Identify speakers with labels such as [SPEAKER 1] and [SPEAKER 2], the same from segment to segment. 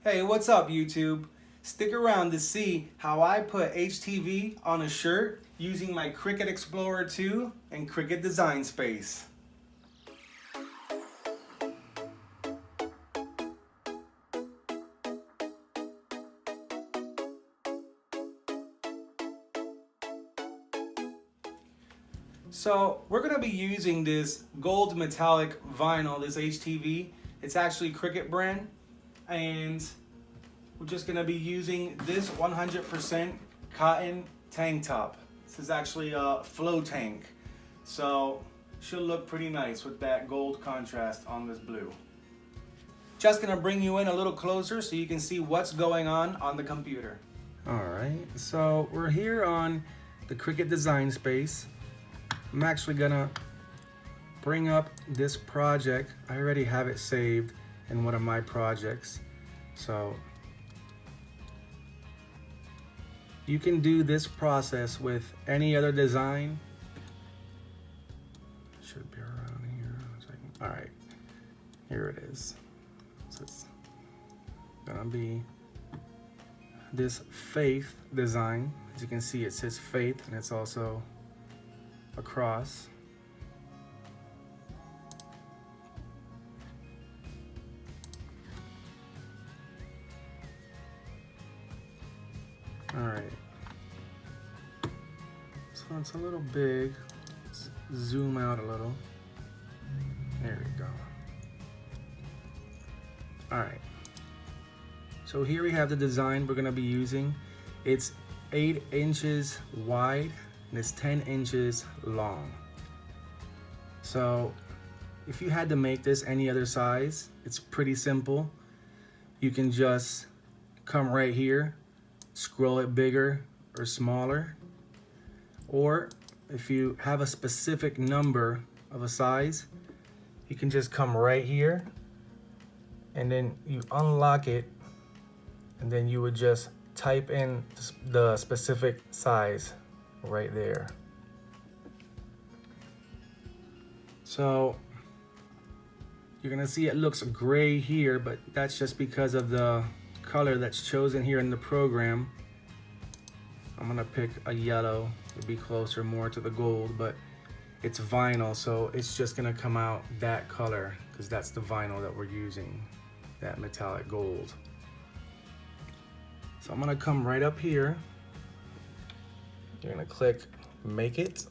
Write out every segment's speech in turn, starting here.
[SPEAKER 1] Hey, what's up, YouTube? Stick around to see how I put HTV on a shirt using my Cricut Explorer 2 and Cricut Design Space. So we're going to be using this gold metallic vinyl, this HTV. It's actually Cricut brand. And we're just going to be using this 100% cotton tank top. This is actually a flow tank. So should look pretty nice with that gold contrast on this blue. Just going to bring you in a little closer so you can see what's going on the computer. All right, so we're here on the Cricut Design Space. I'm actually gonna bring up this project. I already have it saved in one of my projects. So you can do this process with any other design. Should be around here. All right, here it is. So it's gonna be this faith design. As you can see, it says faith and it's also across. All right, so it's a little big. Let's zoom out a little. There we go. All right, so here we have the design we're going to be using. It's 8 inches wide and it's 10 inches long. So if you had to make this any other size, it's pretty simple. You can just come right here, scroll it bigger or smaller, or if you have a specific number of a size, you can just come right here and then you unlock it, and then you would just type in the specific size right there. So you're gonna see it looks gray here, but that's just because of the color that's chosen here in the program. I'm gonna pick a yellow to be closer more to the gold, but it's vinyl, so it's just gonna come out that color because that's the vinyl that we're using, that metallic gold. So I'm gonna come right up here. You're gonna click make it.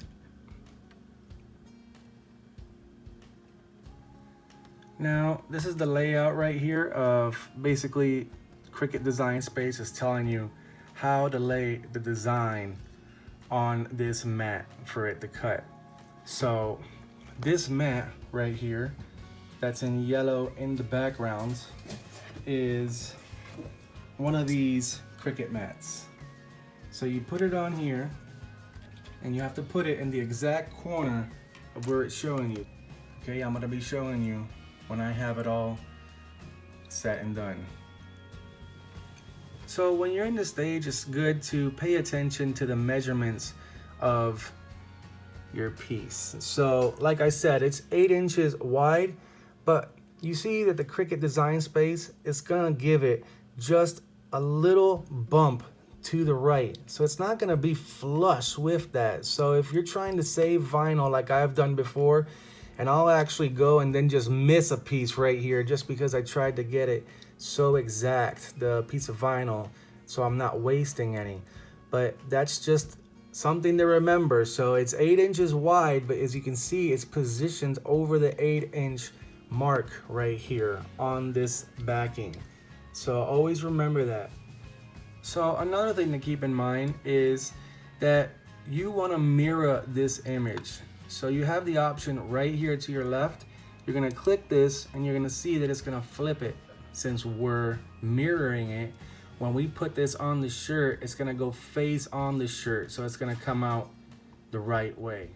[SPEAKER 1] Now, this is the layout right here of basically Cricut Design Space is telling you how to lay the design on this mat for it to cut. So this mat right here that's in yellow in the background is one of these Cricut mats. So you put it on here and you have to put it in the exact corner of where it's showing you. Okay, I'm gonna be showing you when I have it all set and done. So when you're in the stage, it's good to pay attention to the measurements of your piece. So like I said, it's 8 inches wide, but you see that the Cricut Design Space is gonna give it just a little bump to the right, so it's not going to be flush with that. So if you're trying to save vinyl like I've done before, and I'll actually go and then just miss a piece right here just because I tried to get it so exact, the piece of vinyl, so I'm not wasting any. But that's just something to remember. So it's 8 inches wide, but as you can see, it's positioned over the 8-inch mark right here on this backing. So always remember that. So another thing to keep in mind is that you want to mirror this image. So you have the option right here to your left. You're going to click this and you're going to see that it's going to flip it. Since we're mirroring it, when we put this on the shirt, it's going to go face on the shirt. So it's going to come out the right way.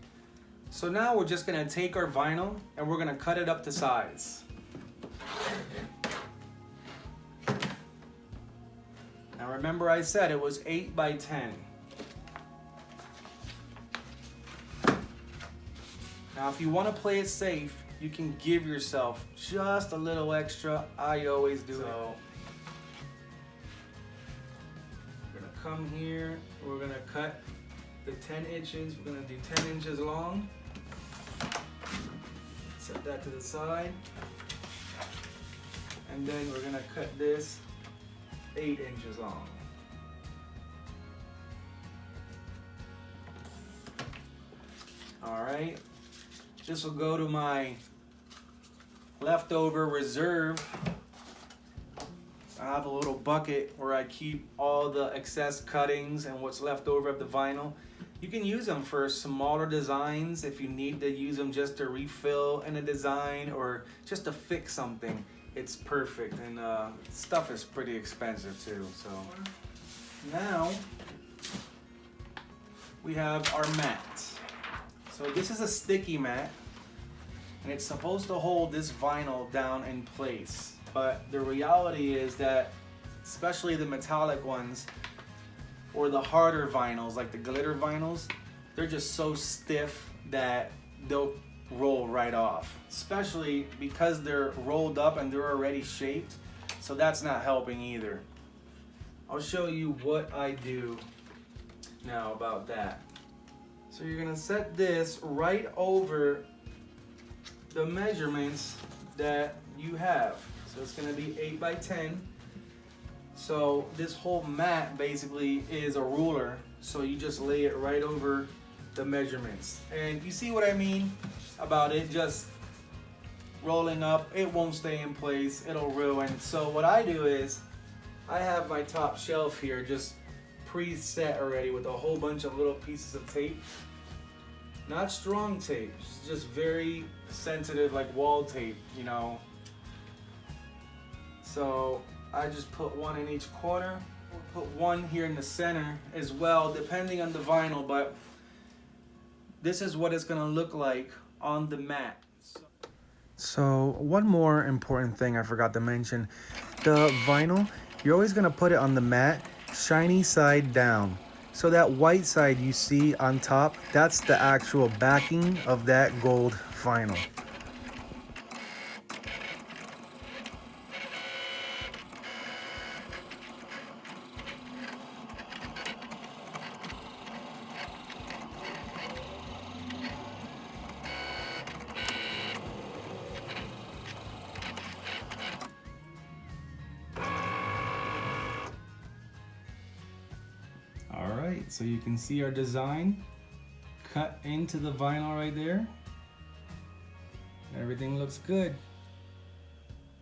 [SPEAKER 1] So now we're just going to take our vinyl and we're going to cut it up to size. Now remember I said it was 8 by 10. Now if you want to play it safe, you can give yourself just a little extra. I always do. So come here, we're gonna cut the 10 inches. We're gonna do 10 inches long. Set that to the side. And then we're gonna cut this 8 inches long. All right, this will go to my leftover reserve. I have a little bucket where I keep all the excess cuttings and what's left over of the vinyl. You can use them for smaller designs if you need to use them just to refill in a design or just to fix something. It's perfect, and stuff is pretty expensive too. So now we have our mat. So this is a sticky mat, and it's supposed to hold this vinyl down in place. But the reality is that, especially the metallic ones or the harder vinyls, like the glitter vinyls, they're just so stiff that they'll roll right off, especially because they're rolled up and they're already shaped. So that's not helping either. I'll show you what I do now about that. So you're gonna set this right over the measurements that you have. So it's gonna be 8 by 10. So this whole mat basically is a ruler. So you just lay it right over the measurements. And you see what I mean about it just rolling up? It won't stay in place, it'll ruin. So what I do is, I have my top shelf here just preset already with a whole bunch of little pieces of tape. Not strong tape, just very sensitive, like wall tape, you know. So I just put one in each corner. We'll put one here in the center as well, depending on the vinyl, but this is what it's gonna look like on the mat. So one more important thing I forgot to mention. The vinyl, you're always gonna put it on the mat, shiny side down. So that white side you see on top, that's the actual backing of that gold vinyl. Alright, so you can see our design cut into the vinyl right there. Everything looks good.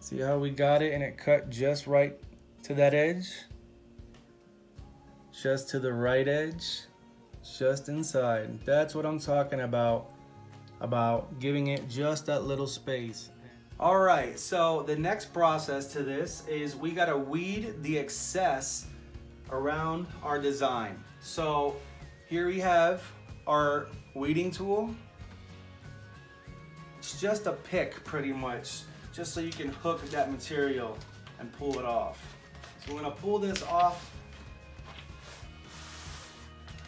[SPEAKER 1] See how we got it and it cut just right to that edge? Just to the right edge, just inside. That's what I'm talking about giving it just that little space. Alright, so the next process to this is we gotta weed the excess around our design. So here we have our weeding tool. It's just a pick pretty much, just so you can hook that material and pull it off. So we're gonna pull this off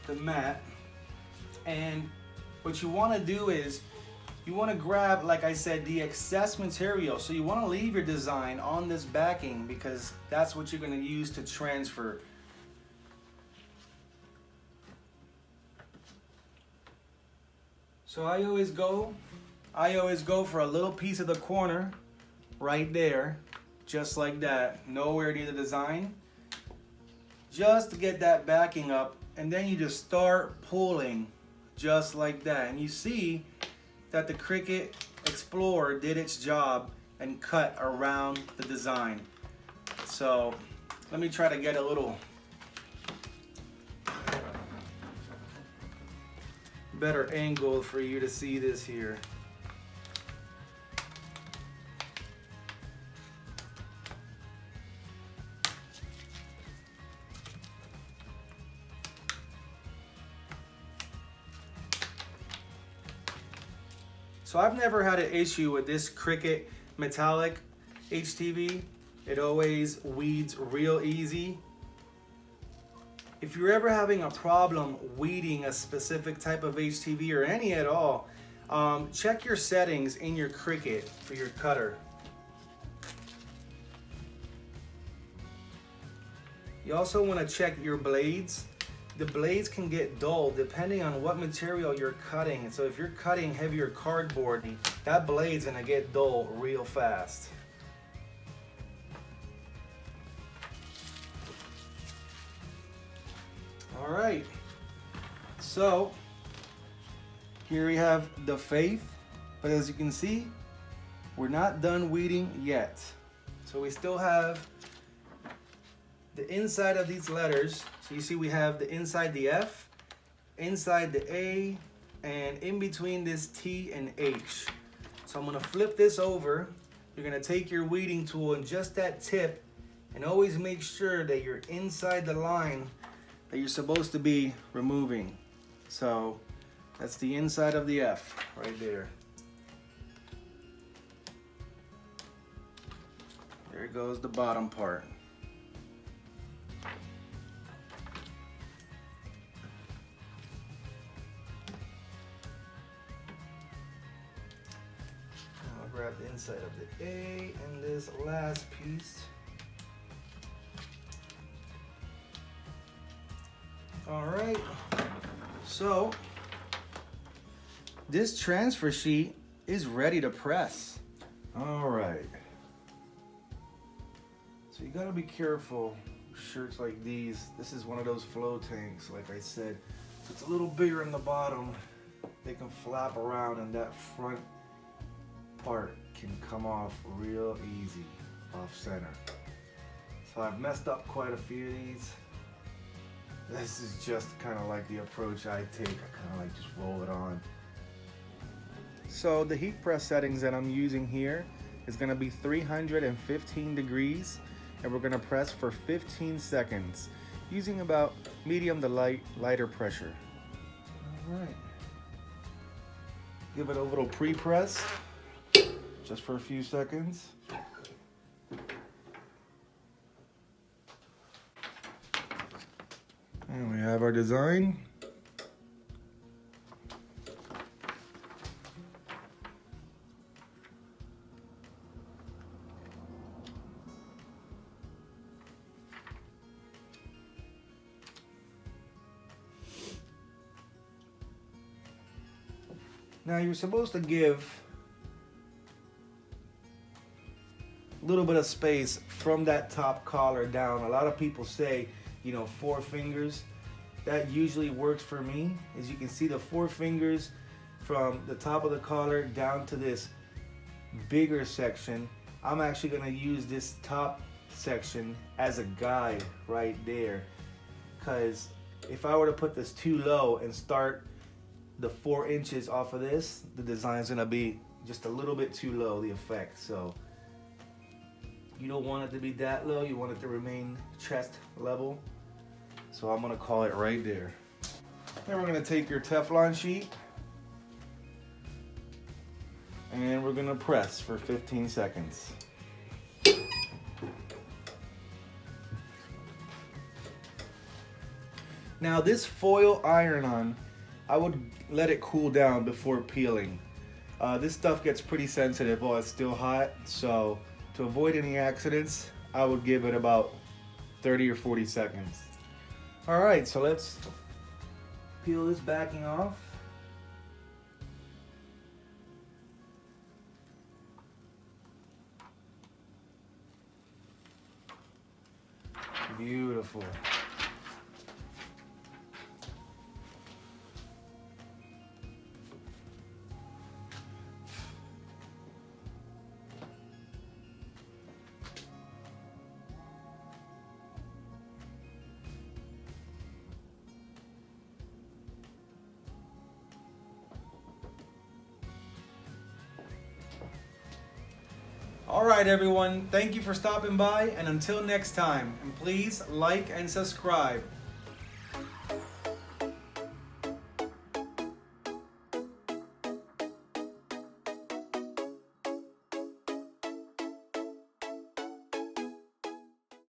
[SPEAKER 1] the mat, and what you wanna do is you wanna grab, like I said, the excess material. So you wanna leave your design on this backing because that's what you're gonna use to transfer. So I always go for a little piece of the corner right there, just like that, nowhere near the design, just to get that backing up, and then you just start pulling just like that. And you see that the Cricut Explorer did its job and cut around the design. So let me try to get a little better angle for you to see this here. So I've never had an issue with this Cricut metallic HTV. It always weeds real easy. If you're ever having a problem weeding a specific type of HTV or any at all, check your settings in your Cricut for your cutter. You also want to check your blades. The blades can get dull depending on what material you're cutting. So if you're cutting heavier cardboard, that blade's gonna get dull real fast. All right, so here we have the faith, but as you can see, we're not done weeding yet. So we still have the inside of these letters. So you see we have the inside the F, inside the A, and in between this T and H. So I'm gonna flip this over. You're gonna take your weeding tool and just that tip, and always make sure that you're inside the line that you're supposed to be removing. So that's the inside of the F right there. There goes the bottom part. I'll grab the inside of the A and this last piece. All right, so this transfer sheet is ready to press. All right, so you gotta be careful with shirts like these. This is one of those flow tanks, like I said. So it's a little bigger in the bottom. They can flap around and that front part can come off real easy off center. So I've messed up quite a few of these. This is just kind of like the approach I take. I kind of like just roll it on. So the heat press settings that I'm using here is going to be 315 degrees, and we're going to press for 15 seconds using about medium to lighter pressure. All right. Give it a little pre-press just for a few seconds. And we have our design. Now you're supposed to give a little bit of space from that top collar down. A lot of people say, you know, 4 fingers. That usually works for me. As you can see, the 4 fingers from the top of the collar down to this bigger section. I'm actually going to use this top section as a guide right there, because if I were to put this too low and start the 4 inches off of this, the design's going to be just a little bit too low, the effect. So you don't want it to be that low. You want it to remain chest level. So I'm gonna call it right there. Then we're gonna take your Teflon sheet and we're gonna press for 15 seconds. Now this foil iron-on, I would let it cool down before peeling. This stuff gets pretty sensitive while it's still hot, so to avoid any accidents, I would give it about 30 or 40 seconds. All right, so let's peel this backing off. Beautiful. All right, everyone, thank you for stopping by, and until next time, and please like and subscribe.